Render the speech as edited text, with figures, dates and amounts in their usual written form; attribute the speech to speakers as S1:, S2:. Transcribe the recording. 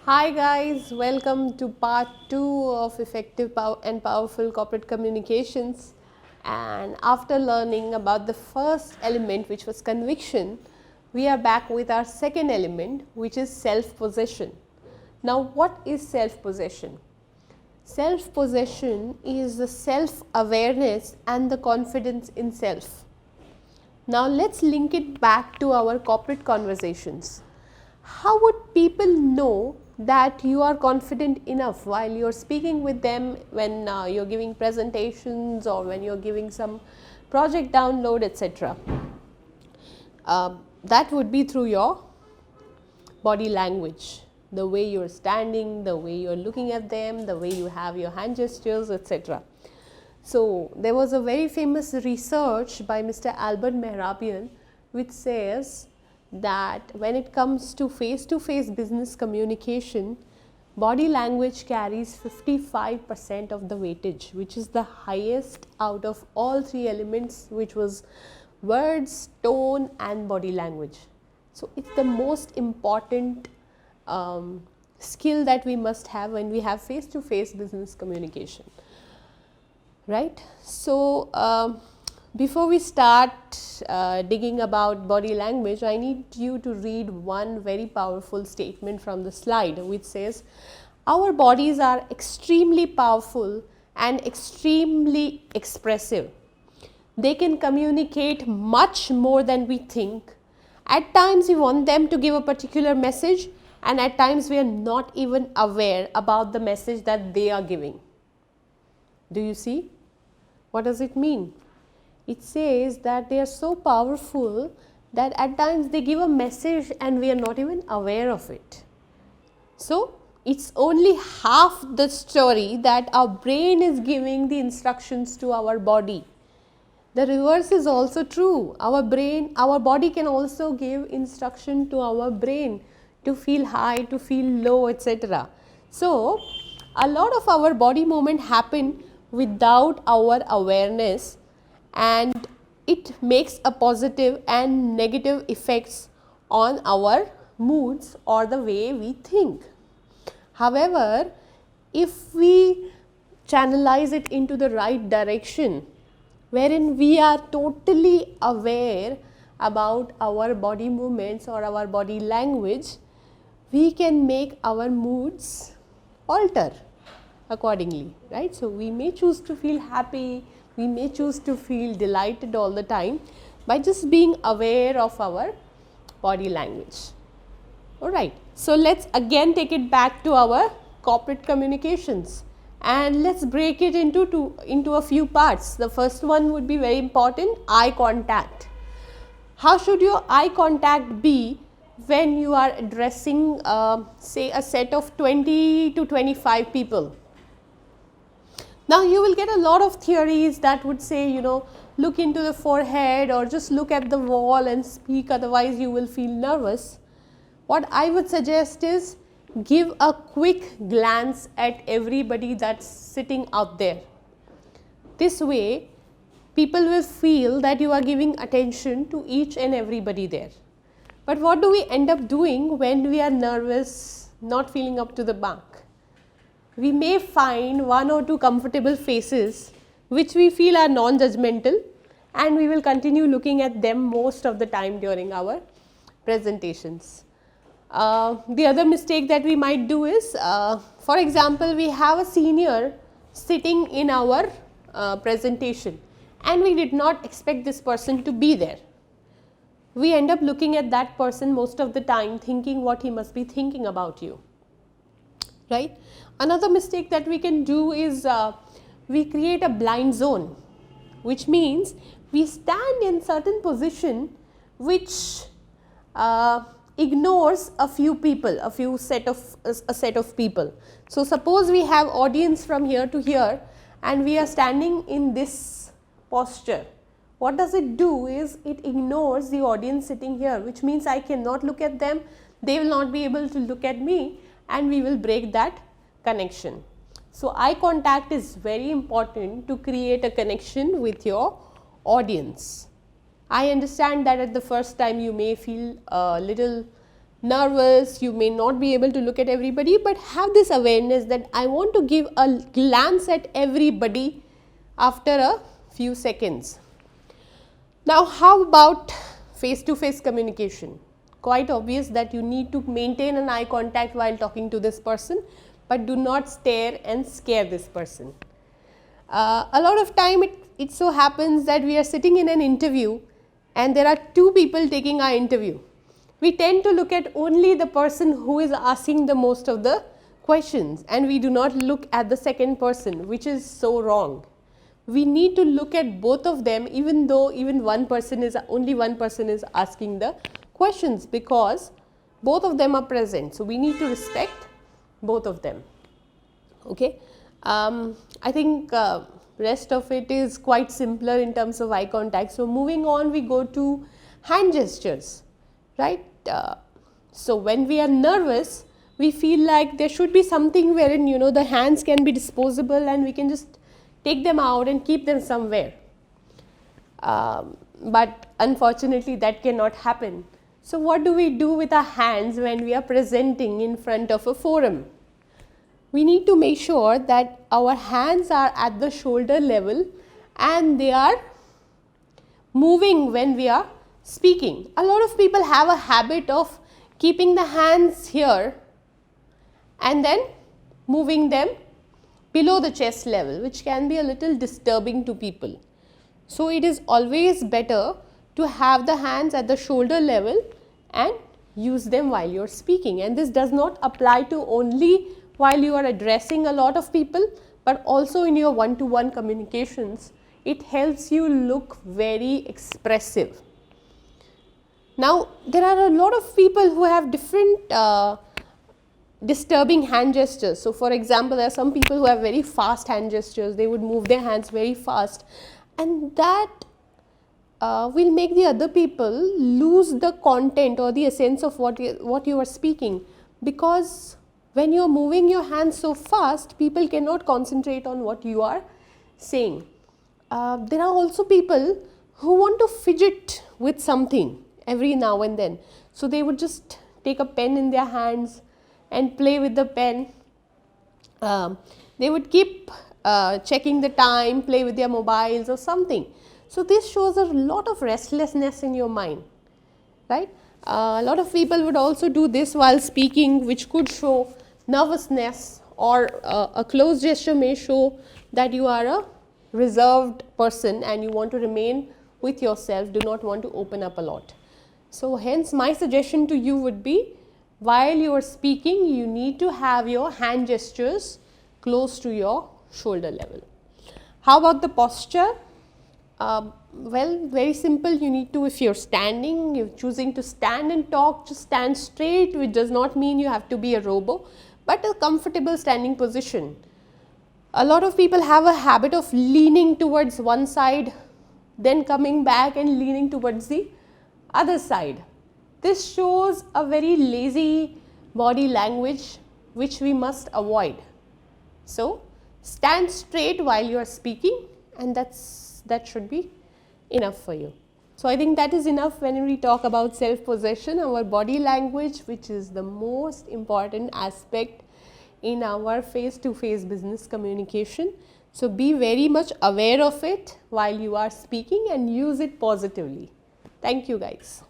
S1: Hi guys, welcome to part 2 of effective and powerful corporate communications. And after learning about the first element, which was conviction, we are back with our second element, which is self-possession. Now, what is self-possession? Self-possession is the self-awareness and the confidence in self. Now, let's link it back to our corporate conversations. How would people know that you are confident enough while you're speaking with them, when you're giving presentations or when you're giving some project download, etc.? That would be through your body language, the way you're standing, the way you're looking at them, the way you have your hand gestures, etc. So, there was a very famous research by Mr. Albert Mehrabian which says that when it comes to face-to-face business communication, body language carries 55% of the weightage, which is the highest out of all three elements, which was words, tone and body language. So, it is the most important skill that we must have when we have face-to-face business communication. Right. So, before we start digging about body language, I need you to read one very powerful statement from the slide, which says, our bodies are extremely powerful and extremely expressive. They can communicate much more than we think. At times we want them to give a particular message, and at times we are not even aware about the message that they are giving. Do you see? What does it mean? It says that they are so powerful that at times they give a message and we are not even aware of it. So, it's only half the story that our brain is giving the instructions to our body. The reverse is also true. Our body can also give instruction to our brain to feel high, to feel low, etc. So, a lot of our body movement happen without our awareness, and it makes a positive and negative effects on our moods or the way we think. However, if we channelize it into the right direction, wherein we are totally aware about our body movements or our body language, we can make our moods alter accordingly, right? So, we may choose to feel happy, we may choose to feel delighted all the time by just being aware of our body language. Alright, so let's again take it back to our corporate communications, and let's break it into a few parts. The first one would be very important, eye contact. How should your eye contact be when you are addressing say a set of 20 to 25 people? Now, you will get a lot of theories that would say, look into the forehead or just look at the wall and speak, otherwise you will feel nervous. What I would suggest is, give a quick glance at everybody that's sitting out there. This way, people will feel that you are giving attention to each and everybody there. But what do we end up doing when we are nervous, not feeling up to the mark? We may find one or two comfortable faces which we feel are non-judgmental, and we will continue looking at them most of the time during our presentations. The other mistake that we might do is, for example, we have a senior sitting in our presentation and we did not expect this person to be there. We end up looking at that person most of the time thinking what he must be thinking about you, right? Another mistake that we can do is we create a blind zone, which means we stand in certain position which ignores a few people, a set of people. So, suppose we have audience from here to here and we are standing in this posture. What does it do is, it ignores the audience sitting here, which means I cannot look at them, they will not be able to look at me, and we will break that connection. So, eye contact is very important to create a connection with your audience. I understand that at the first time you may feel a little nervous, you may not be able to look at everybody, but have this awareness that I want to give a glance at everybody after a few seconds. Now, how about face-to-face communication? Quite obvious that you need to maintain an eye contact while talking to this person, but do not stare and scare this person. A lot of time it so happens that we are sitting in an interview and there are two people taking our interview. We tend to look at only the person who is asking the most of the questions, and we do not look at the second person, which is so wrong. We need to look at both of them, even though only one person is asking the questions, because both of them are present. So, we need to respect both of them. Okay. I think rest of it is quite simpler in terms of eye contact. So, moving on, we go to hand gestures, right. So, when we are nervous, we feel like there should be something wherein the hands can be disposable and we can just take them out and keep them somewhere. But unfortunately that cannot happen. So, what do we do with our hands when we are presenting in front of a forum? We need to make sure that our hands are at the shoulder level and they are moving when we are speaking. A lot of people have a habit of keeping the hands here and then moving them below the chest level, which can be a little disturbing to people. So, it is always better to have the hands at the shoulder level and use them while you are speaking, and this does not apply to only while you are addressing a lot of people, but also in your one-to-one communications. It helps you look very expressive. Now, there are a lot of people who have different disturbing hand gestures. So, for example, there are some people who have very fast hand gestures. They would move their hands very fast, and that will make the other people lose the content or the essence of what you are speaking, because when you are moving your hands so fast, people cannot concentrate on what you are saying. There are also people who want to fidget with something every now and then. So, they would just take a pen in their hands and play with the pen. They would keep checking the time, play with their mobiles or something. So, this shows a lot of restlessness in your mind, right. A lot of people would also do this while speaking, which could show nervousness, or a closed gesture may show that you are a reserved person and you want to remain with yourself, do not want to open up a lot. So, hence my suggestion to you would be, while you are speaking, you need to have your hand gestures close to your shoulder level. How about the posture? Well, very simple. You need to, if you're standing, you're choosing to stand and talk, just stand straight, which does not mean you have to be a robo, but a comfortable standing position. A lot of people have a habit of leaning towards one side, then coming back and leaning towards the other side. This shows a very lazy body language which we must avoid. So, stand straight while you are speaking, and that should be enough for you. So, I think that is enough when we talk about self-possession, our body language, which is the most important aspect in our face-to-face business communication. So, be very much aware of it while you are speaking and use it positively. Thank you, guys.